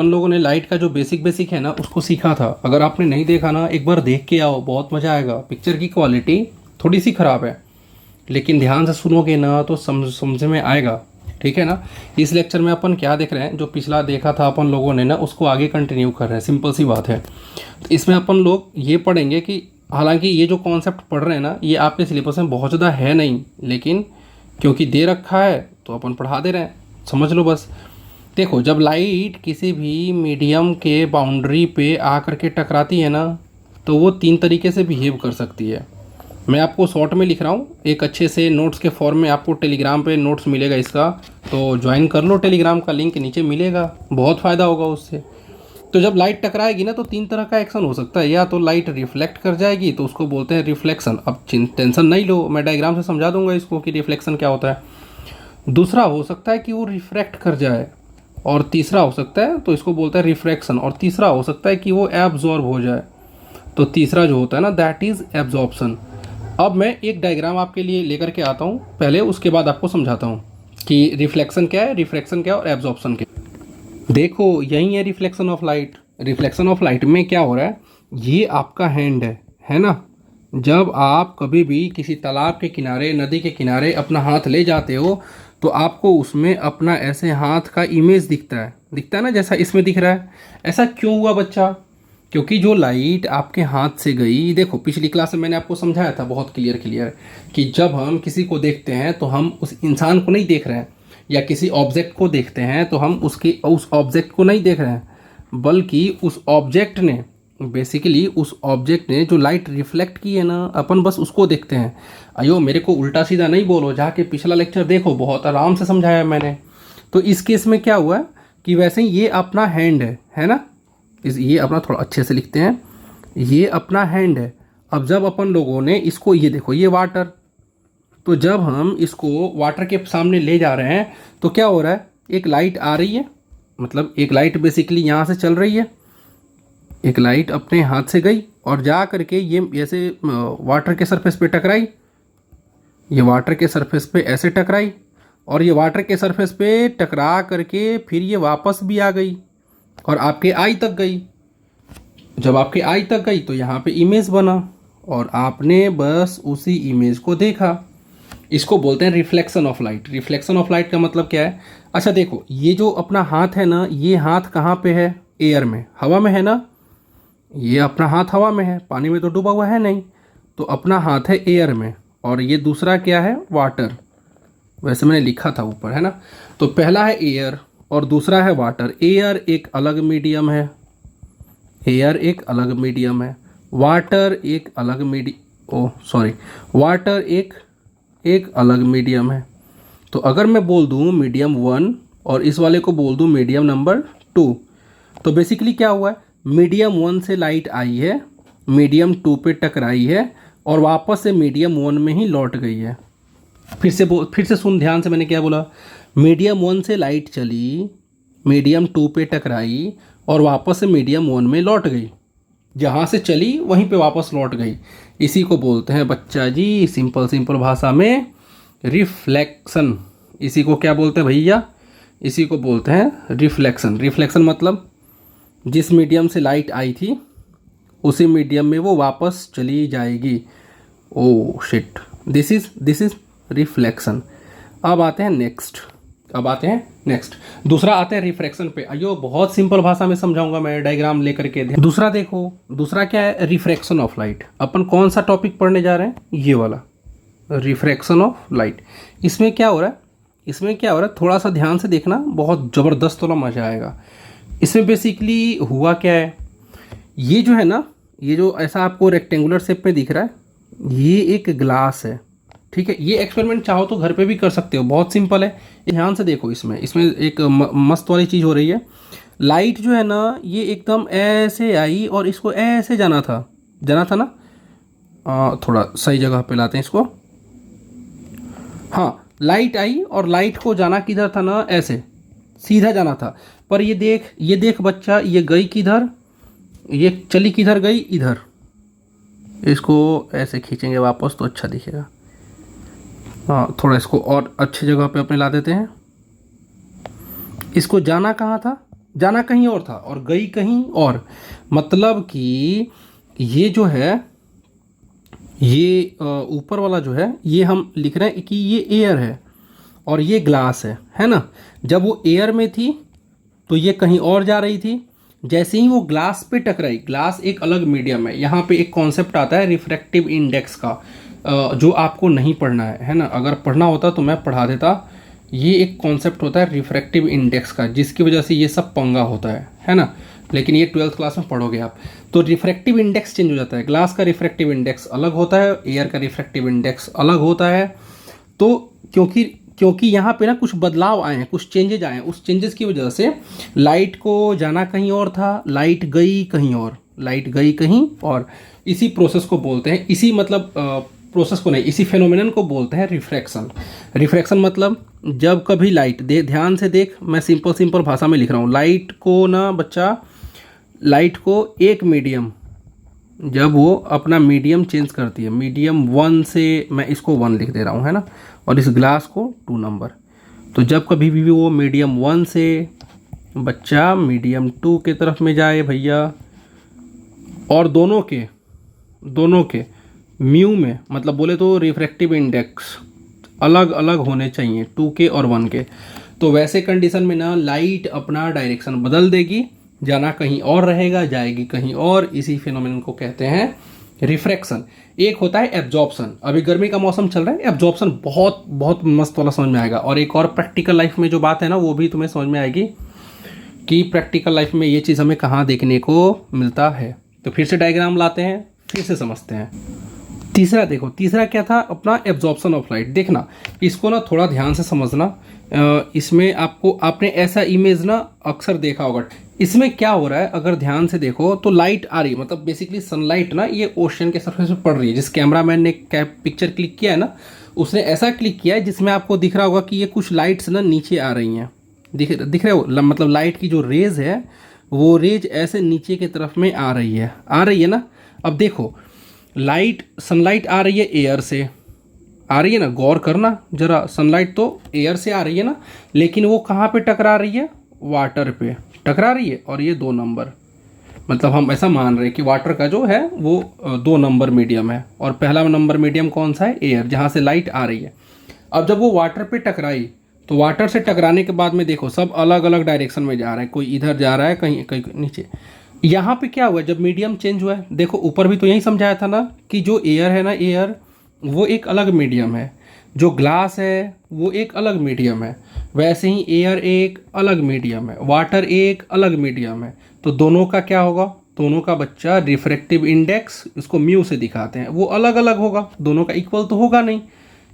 उन लोगों ने लाइट का जो बेसिक बेसिक है ना उसको सीखा था। अगर आपने नहीं देखा ना, एक बार देख के आओ, बहुत मज़ा आएगा। पिक्चर की क्वालिटी थोड़ी सी ख़राब है, लेकिन ध्यान से सुनोगे ना तो समझ में आएगा। ठीक है ना। इस लेक्चर में अपन क्या देख रहे हैं, जो पिछला देखा था अपन लोगों ने ना उसको आगे कंटिन्यू कर रहे हैं। सिंपल सी बात है। तो इसमें अपन लोग ये पढ़ेंगे कि हालांकि ये जो कॉन्सेप्ट पढ़ रहे हैं ना, ये आपके सिलेबस में बहुत ज़्यादा है नहीं, लेकिन क्योंकि दे रखा है तो अपन पढ़ा दे रहे हैं, समझ लो बस। देखो, जब लाइट किसी भी मीडियम के बाउंड्री पे आकर के टकराती है ना, तो वो तीन तरीके से बिहेव कर सकती है। मैं आपको शॉर्ट में लिख रहा हूँ, एक अच्छे से नोट्स के फॉर्म में आपको टेलीग्राम पे नोट्स मिलेगा इसका, तो ज्वाइन कर लो, टेलीग्राम का लिंक नीचे मिलेगा, बहुत फ़ायदा होगा उससे। तो जब लाइट टकराएगी ना, तो तीन तरह का एक्शन हो सकता है। या तो लाइट रिफ्लेक्ट कर जाएगी, तो उसको बोलते हैं रिफ्लेक्शन। अब टेंशन नहीं लो, मैं डायग्राम से समझा दूंगा इसको कि रिफ्लेक्शन क्या होता है। दूसरा हो सकता है कि वो रिफ्रैक्ट कर जाए, और तीसरा हो सकता है तो इसको बोलते हैं रिफ्रैक्शन, और तीसरा हो सकता है कि वो एब्जॉर्ब हो जाए, तो तीसरा जो होता है ना दैट इज़ एब्जॉर्प्शन। अब मैं एक डायग्राम आपके लिए लेकर के आता हूँ पहले, उसके बाद आपको समझाता हूँ कि रिफ्लेक्शन क्या है, रिफ्रैक्शन क्या है और एब्जॉर्प्शन क्या है। देखो, यही है reflection of light. Reflection of light में क्या हो रहा है, ये आपका हैंड है ना। जब आप कभी भी किसी तालाब के किनारे, नदी के किनारे अपना हाथ ले जाते हो, तो आपको उसमें अपना ऐसे हाथ का इमेज दिखता है ना, जैसा इसमें दिख रहा है। ऐसा क्यों हुआ बच्चा? क्योंकि जो लाइट आपके हाथ से गई, देखो पिछली क्लास में मैंने आपको समझाया था बहुत क्लियर कि जब हम किसी को देखते हैं तो हम उस इंसान को नहीं देख रहे हैं, या किसी ऑब्जेक्ट को देखते हैं तो हम उस ऑब्जेक्ट को नहीं देख रहे हैं, बल्कि उस ऑब्जेक्ट ने जो लाइट रिफ्लेक्ट की है ना, अपन बस उसको देखते हैं। अयो, मेरे को उल्टा सीधा नहीं बोलो, जाके पिछला लेक्चर देखो, बहुत आराम से समझाया मैंने। तो इस केस में क्या हुआ कि वैसे ही ये अपना हैंड है ना, ये अपना थोड़ा अच्छे से लिखते हैं, ये अपना हैंड है। अब जब अपन लोगों ने इसको, ये देखो ये वाटर, तो जब हम इसको वाटर के सामने ले जा रहे हैं तो क्या हो रहा है, एक लाइट आ रही है, मतलब एक लाइट बेसिकली यहाँ से चल रही है, एक लाइट अपने हाथ से गई और जा करके ये ऐसे वाटर के सरफेस पे टकराई, ये वाटर के सरफेस पे ऐसे टकराई, और ये वाटर के सरफेस पे टकरा करके फिर ये वापस भी आ गई और आपके आई तक गई। जब आपके आई तक गई तो यहाँ पे इमेज बना, और आपने बस उसी इमेज को देखा। इसको बोलते हैं reflection of light. Reflection of light का मतलब क्या है? अच्छा देखो, ये जो अपना हाथ है ना, ये हाथ कहाँ पे है? एयर में, हवा में है ना। ये अपना हाथ हवा में है, पानी में तो डूबा हुआ है नहीं, तो अपना हाथ है एयर में। और ये दूसरा क्या है? वाटर। वैसे मैंने लिखा था ऊपर, है ना। तो पहला है एयर और दूसरा है वाटर। एयर एक अलग मीडियम है, एयर एक अलग मीडियम है, वाटर एक अलग वाटर एक अलग मीडियम है। तो अगर मैं बोल दूँ मीडियम 1 और इस वाले को बोल दूँ मीडियम नंबर 2, तो बेसिकली क्या हुआ है, मीडियम 1 से लाइट आई है, मीडियम 2 पे टकराई है और वापस से मीडियम 1 में ही लौट गई है। फिर से सुन ध्यान से, मैंने क्या बोला। मीडियम 1 से लाइट चली, मीडियम 2 पे टकराई और वापस से मीडियम 1 में लौट गई। जहाँ से चली वहीं पे वापस लौट गई। इसी को बोलते हैं बच्चा जी, सिंपल भाषा में, रिफ्लेक्शन। इसी को क्या बोलते हैं भैया? इसी को बोलते हैं रिफ्लेक्शन। रिफ्लेक्शन मतलब जिस मीडियम से लाइट आई थी उसी मीडियम में वो वापस चली जाएगी। Oh shit, this is reflection. अब आते हैं नेक्स्ट। दूसरा आते हैं रिफ्रैक्शन पे। अयो, बहुत सिंपल भाषा में समझाऊंगा मैं, डायग्राम लेकर के। दूसरा देखो, दूसरा क्या है? Refraction of light. अपन कौन सा टॉपिक पढ़ने जा रहे हैं? ये वाला, रिफ्रैक्शन ऑफ लाइट। इसमें क्या हो रहा है, थोड़ा सा ध्यान से देखना, बहुत ज़बरदस्त वाला मजा आएगा। इसमें बेसिकली हुआ क्या है, ये जो है ना, ये जो ऐसा आपको रेक्टेंगुलर शेप में दिख रहा है, ये एक ग्लास है। ठीक है, ये एक्सपेरिमेंट चाहो तो घर पे भी कर सकते हो, बहुत सिंपल है। ध्यान से देखो, इसमें एक मस्त वाली चीज़ हो रही है। लाइट जो है ना, ये एकदम ऐसे आई और इसको ऐसे जाना था ना। थोड़ा सही जगह पे लाते हैं इसको। हाँ, लाइट आई और लाइट को जाना किधर था ना, ऐसे सीधा जाना था। पर ये देख बच्चा, ये गई किधर, ये चली किधर गई? इधर। इसको ऐसे खींचेंगे वापस तो अच्छा दिखेगा। हाँ, थोड़ा इसको और अच्छी जगह पे अपने ला देते हैं। इसको जाना कहाँ था? जाना कहीं और था और गई कहीं और। मतलब कि ये जो है, ये ऊपर वाला जो है, ये हम लिख रहे हैं कि ये एयर है और ये ग्लास है ना। जब वो एयर में थी तो ये कहीं और जा रही थी, जैसे ही वो ग्लास पे टकराई, ग्लास एक अलग मीडियम है। यहाँ पे एक कॉन्सेप्ट आता है रिफ्रैक्टिव इंडेक्स का, जो आपको नहीं पढ़ना है ना। अगर पढ़ना होता तो मैं पढ़ा देता। ये एक कॉन्सेप्ट होता है रिफ्रैक्टिव इंडेक्स का, जिसकी वजह से ये सब पंगा होता है ना। लेकिन ये 12th क्लास में पढ़ोगे आप। तो रिफ्रैक्टिव इंडेक्स चेंज हो जाता है, ग्लास का रिफ्रैक्टिव इंडेक्स अलग होता है, एयर का रिफ्रैक्टिव इंडेक्स अलग होता है। तो क्योंकि क्योंकि यहाँ पे ना कुछ बदलाव आए हैं, कुछ चेंजेज आए हैं, उस चेंजेस की वजह से लाइट को जाना कहीं और था, लाइट गई कहीं और, लाइट गई कहीं और। इसी प्रोसेस को बोलते हैं, इसी मतलब प्रोसेस को नहीं, इसी फेनोमेनन को बोलते हैं रिफ्रैक्शन। रिफ्रैक्शन मतलब जब कभी लाइट ध्यान से देख, मैं सिंपल भाषा में लिख रहा हूँ। लाइट को ना बच्चा, लाइट को एक मीडियम, जब वो अपना मीडियम चेंज करती है, मीडियम 1 से, मैं इसको 1 लिख दे रहा हूँ है ना, और इस ग्लास को 2 नंबर। तो जब कभी भी वो मीडियम 1 से बच्चा मीडियम 2 के तरफ में जाए भैया, और दोनों के म्यू में, मतलब बोले तो रिफ्रैक्टिव इंडेक्स अलग अलग होने चाहिए 2 के और 1 के। तो वैसे कंडीशन में ना लाइट अपना डायरेक्शन बदल देगी, जाना कहीं और रहेगा, जाएगी कहीं और। इसी फिनोमेनन को कहते हैं रिफ्रैक्शन। एक होता है एब्जॉर्प्शन। अभी गर्मी का मौसम चल रहा है, एब्जॉर्प्शन बहुत बहुत मस्त वाला समझ में आएगा। और एक और प्रैक्टिकल लाइफ में जो बात है ना, वो भी तुम्हें समझ में आएगी कि प्रैक्टिकल लाइफ में ये चीज़ हमें कहाँ देखने को मिलता है। तो फिर से डायग्राम लाते हैं, फिर से समझते हैं। तीसरा देखो, तीसरा क्या था अपना, एब्जॉर्प्शन ऑफ लाइट। देखना इसको ना थोड़ा ध्यान से समझना। इसमें आपने ऐसा इमेज ना अक्सर देखा होगा। इसमें क्या हो रहा है, अगर ध्यान से देखो तो लाइट आ रही है, मतलब बेसिकली सनलाइट ना ये ओशन के सरफेस पे पड़ रही है। जिस कैमरामैन ने पिक्चर क्लिक किया है ना, उसने ऐसा क्लिक किया है जिसमें आपको दिख रहा होगा कि ये कुछ लाइट्स ना नीचे आ रही हैं। दिख रहे हो, मतलब लाइट की जो रेज है वो रेज ऐसे नीचे की तरफ में आ रही है ना। अब देखो, लाइट, सनलाइट आ रही है एयर से, आ रही है ना, गौर करना जरा। सनलाइट तो एयर से आ रही है ना, लेकिन वो कहाँ पे टकरा रही है, वाटर पे टकरा रही है। और ये 2 नंबर, मतलब हम ऐसा मान रहे हैं कि वाटर का जो है वो 2 नंबर मीडियम है, और पहला नंबर मीडियम कौन सा है, एयर, जहाँ से लाइट आ रही है। अब जब वो वाटर पे टकराई, तो वाटर से टकराने के बाद में देखो सब अलग अलग डायरेक्शन में जा रहा है, कोई इधर जा रहा है, कहीं कहीं नीचे। यहाँ पे क्या हुआ, जब मीडियम चेंज हुआ है, देखो ऊपर भी तो यही समझाया था ना कि जो एयर है ना, एयर वो एक अलग मीडियम है, जो ग्लास है वो एक अलग मीडियम है, वैसे ही एयर एक अलग मीडियम है, वाटर एक अलग मीडियम है। तो दोनों का क्या होगा, दोनों का बच्चा रिफ्रैक्टिव इंडेक्स, इसको म्यू से दिखाते हैं, वो अलग अलग होगा, दोनों का इक्वल तो होगा नहीं।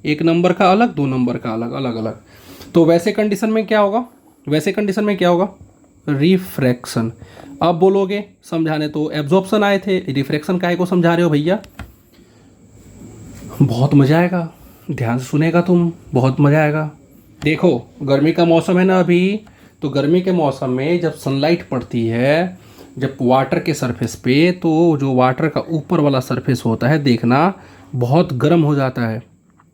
1 नंबर का अलग, 2 नंबर का अलग, अलग अलग। तो वैसे कंडीशन में क्या होगा, वैसे कंडीशन में क्या होगा, रिफ्रैक्शन। अब बोलोगे समझाने तो एब्जॉर्प्शन आए थे, रिफ्रैक्शन काहे को समझा रहे हो भैया। बहुत मज़ा आएगा, ध्यान से सुनेगा तुम, बहुत मज़ा आएगा। देखो गर्मी का मौसम है ना अभी, तो गर्मी के मौसम में जब सनलाइट पड़ती है, जब वाटर के सरफेस पे, तो जो वाटर का ऊपर वाला सरफेस होता है, देखना बहुत गर्म हो जाता है।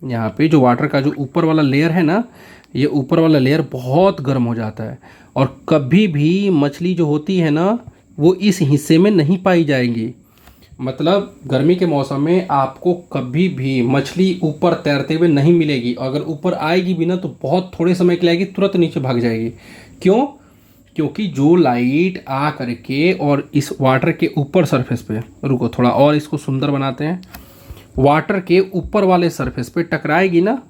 यहाँ पे जो वाटर का जो ऊपर वाला लेयर है ना, ये ऊपर वाला लेयर बहुत गर्म हो जाता है। और कभी भी मछली जो होती है ना, वो इस हिस्से में नहीं पाई जाएंगी। मतलब गर्मी के मौसम में आपको कभी भी मछली ऊपर तैरते हुए नहीं मिलेगी। अगर ऊपर आएगी भी ना, तो बहुत थोड़े समय के लिए आएगी, तुरंत नीचे भाग जाएगी। क्यों, क्योंकि जो लाइट आ करके और इस वाटर के ऊपर सरफेस पे, रुको थोड़ा और इसको सुंदर बनाते हैं, वाटर के ऊपर वाले सरफेस पे टकराएगी ना,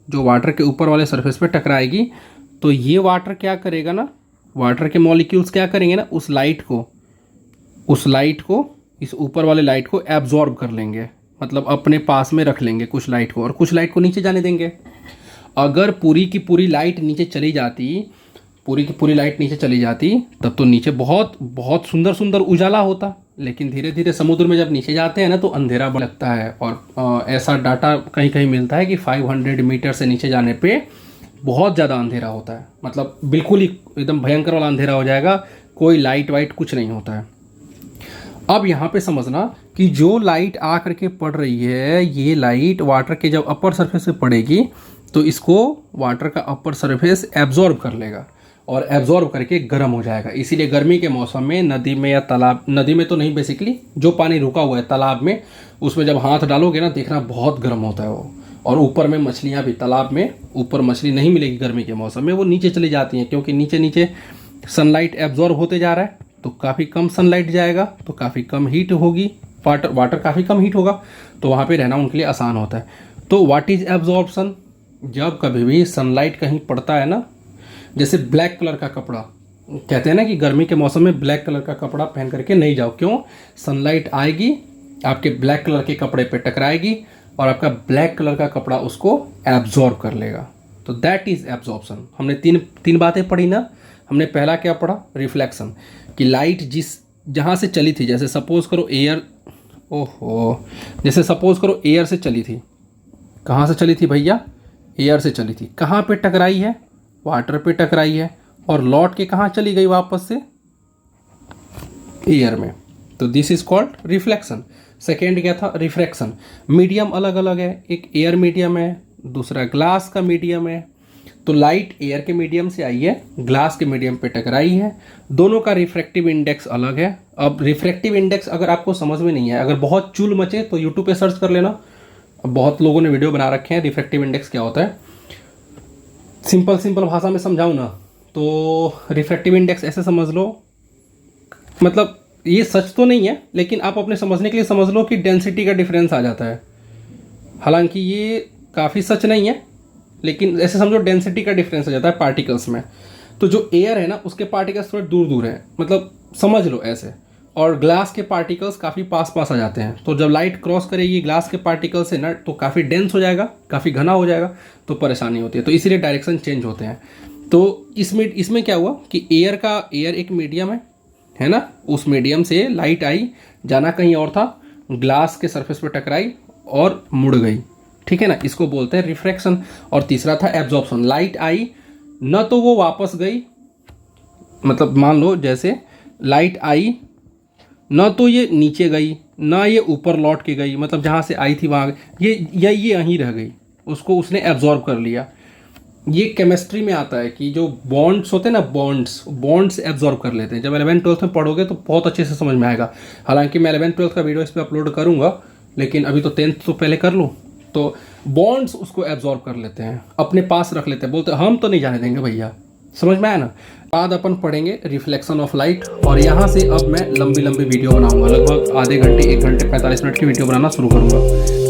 जो वाटर के ऊपर वाले सरफेस पे टकराएगी, तो ये वाटर क्या करेगा ना, वाटर के मॉलिक्यूल्स क्या करेंगे ना, उस लाइट को इस ऊपर वाले लाइट को एब्जॉर्ब कर लेंगे, मतलब अपने पास में रख लेंगे कुछ लाइट को, और कुछ लाइट को नीचे जाने देंगे। अगर पूरी की पूरी लाइट नीचे चली जाती, पूरी की पूरी लाइट नीचे चली जाती, तब तो नीचे बहुत बहुत सुंदर सुंदर उजाला होता। लेकिन धीरे धीरे समुद्र में जब नीचे जाते हैं ना, तो अंधेरा लगता है। और ऐसा डाटा कहीं कहीं मिलता है कि 500 मीटर से नीचे जाने पे बहुत ज़्यादा अंधेरा होता है, मतलब बिल्कुल ही एकदम भयंकर वाला अंधेरा हो जाएगा, कोई लाइट वाइट कुछ नहीं होता है। अब यहाँ पे समझना कि जो लाइट आ करके पड़ रही है, ये लाइट वाटर के जब अपर सरफेस पे पड़ेगी, तो इसको वाटर का अपर सरफेस एब्जॉर्ब कर लेगा, और एब्जॉर्ब करके गर्म हो जाएगा। इसीलिए गर्मी के मौसम में नदी में या तालाब, नदी में तो नहीं बेसिकली, जो पानी रुका हुआ है तालाब में, उसमें जब हाथ डालोगे ना देखना बहुत गर्म होता है वो। और ऊपर में मछलियाँ भी, तालाब में ऊपर मछली नहीं मिलेगी गर्मी के मौसम में, वो नीचे चली जाती हैं, क्योंकि नीचे नीचे सनलाइट एब्जॉर्ब होते जा रहा है, तो काफ़ी कम सनलाइट जाएगा तो काफ़ी कम हीट होगी, वाटर काफ़ी कम हीट होगा, तो वहाँ पे रहना उनके लिए आसान होता है। तो व्हाट इज़ एब्जॉर्प्शन? जब कभी भी सनलाइट कहीं पड़ता है ना, जैसे ब्लैक कलर का कपड़ा, कहते हैं ना कि गर्मी के मौसम में ब्लैक कलर का कपड़ा पहन करके नहीं जाओ, क्यों? सनलाइट आएगी, आपके ब्लैक कलर के कपड़े पे टकराएगी और आपका ब्लैक कलर का कपड़ा उसको एब्जॉर्ब कर लेगा। तो दैट इज़ एब्जॉर्प्शन। हमने तीन बातें पढ़ी ना। हमने पहला क्या पढ़ा? रिफ्लेक्शन, कि लाइट जहाँ से चली थी, जैसे सपोज करो एयर, जैसे सपोज करो एयर से चली थी, कहाँ से चली थी भैया? एयर से चली थी, कहाँ पे टकराई है? वाटर पे टकराई है, और लौट के कहाँ चली गई वापस से? एयर में। तो this is called reflection. Second क्या था? रिफ्रैक्शन। मीडियम अलग अलग है, एक एयर मीडियम है, दूसरा ग्लास का मीडियम है। तो लाइट एयर के मीडियम से आई है, ग्लास के मीडियम पे टकराई है, दोनों का रिफ्रैक्टिव इंडेक्स अलग है। अब रिफ्रैक्टिव इंडेक्स अगर आपको समझ में नहीं है, अगर बहुत चूल मचे तो यूट्यूब पे सर्च कर लेना, बहुत लोगों ने वीडियो बना रखे हैं रिफ्रैक्टिव इंडेक्स क्या होता है। सिंपल भाषा में समझाऊँ ना, तो रिफ्रैक्टिव इंडेक्स ऐसे समझ लो, मतलब ये सच तो नहीं है, लेकिन आप अपने समझने के लिए समझ लो कि डेंसिटी का डिफरेंस आ जाता है। हालांकि ये काफ़ी सच नहीं है, लेकिन ऐसे समझो डेंसिटी का डिफरेंस आ जाता है पार्टिकल्स में। तो जो एयर है ना, उसके पार्टिकल्स थोड़े दूर दूर हैं, मतलब समझ लो ऐसे, और ग्लास के पार्टिकल्स काफ़ी पास पास आ जाते हैं। तो जब लाइट क्रॉस करेगी ग्लास के पार्टिकल से ना, तो काफ़ी डेंस हो जाएगा, काफ़ी घना हो जाएगा, तो परेशानी होती है। तो इसीलिए डायरेक्शन चेंज होते हैं। तो इसमें क्या हुआ कि एयर एक मीडियम है ना, उस मीडियम से लाइट आई, जाना कहीं और था, ग्लास के सरफेस पे टकराई और मुड़ गई, ठीक है ना, इसको बोलते हैं रिफ्रैक्शन। और तीसरा था एब्जॉर्प्शन। लाइट आई न तो वो वापस गई, मतलब मान लो जैसे लाइट आई, न तो ये नीचे गई ना ये ऊपर लौट के गई, मतलब जहाँ से आई थी वहाँ ये यहीं रह गई, उसको उसने एब्जॉर्ब कर लिया। ये केमिस्ट्री में आता है कि जो बॉन्ड्स होते हैं ना, बॉन्ड्स एब्जॉर्ब कर लेते हैं। जब 11th-12th में पढ़ोगे तो बहुत अच्छे से समझ में आएगा। हालांकि मैं 11th-12th का वीडियो इस पर अपलोड करूँगा, लेकिन अभी तो 10th तो पहले कर लूँ। तो बॉन्ड्स उसको एब्जॉर्ब कर लेते हैं, अपने पास रख लेते हैं, बोलते हैं हम तो नहीं जाने देंगे भैया। समझ में आया ना? बाद अपन पढ़ेंगे रिफ्लेक्शन ऑफ लाइट, और यहाँ से अब मैं लंबी वीडियो बनाऊंगा, लगभग आधे घंटे 1 घंटे 45 मिनट की वीडियो बनाना शुरू करूँगा।